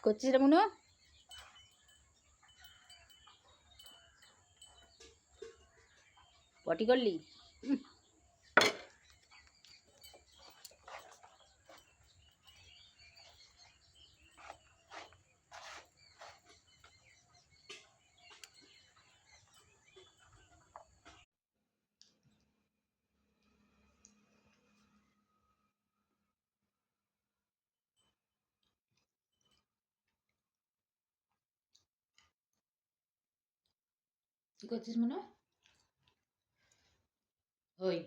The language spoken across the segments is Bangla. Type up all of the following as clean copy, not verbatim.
করছিস রে মনু? পটি করলি? কি করছিস মনু? ওই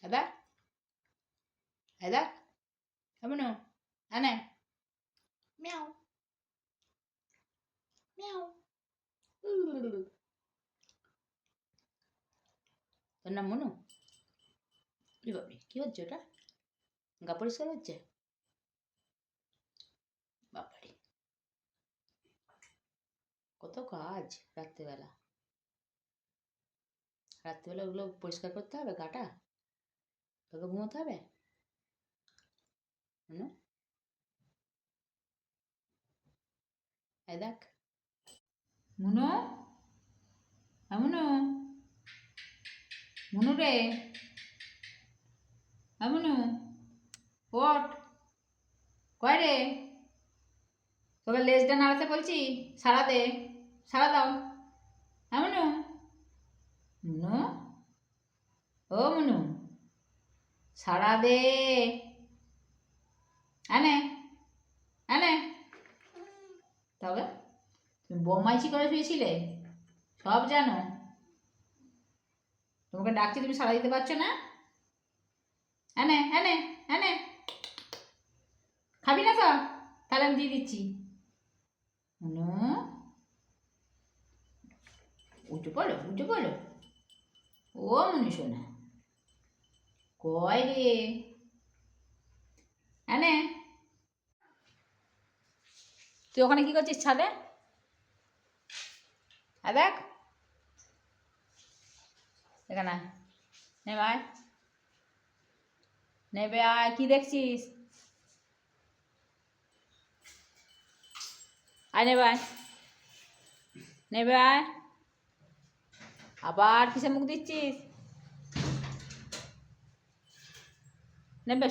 দাদা দাদা মনু আনে মিয়াও মিয়াও। তোর নাম মনু? বাবরি কি হচ্ছে ওটা? গা পরিষ্কার হচ্ছে? বাবারি কত কাজ রাত্রেবেলা। রাত্রেবেলা ওগুলো পরিষ্কার করতে হবে গাটা, তবে ঘুমোতে হবে। মনু এই দেখ মনু, মনু মনু রে, মনু ওঠ, কয় রে? তোকে লেজটা নাড়াতে বলছি, সারা দে, সারা দাও। মনু মনু ও মনু সারা দে, আনে আনে। তবে তুমি বমাইছি করে শুয়েছিলে, সব জানো। তোমাকে ডাকছি, তুমি সাড়া দিতে পারছো না। এনে এনে এনে খাবি না তো? তাহলে আমি দিয়ে দিচ্ছি। উঠে পড়ো উঠে পড়ো। ও মনি শোনা কয় রে? এনে তুই ওখানে কি করছিস ছাদে? দেখ এখানে নেবে আয়, নেবে আয়, কি দেখছিস? আয় নেবে আয়, নেবে আয়। আবার কিসে মুখ দিচ্ছিস? নেবে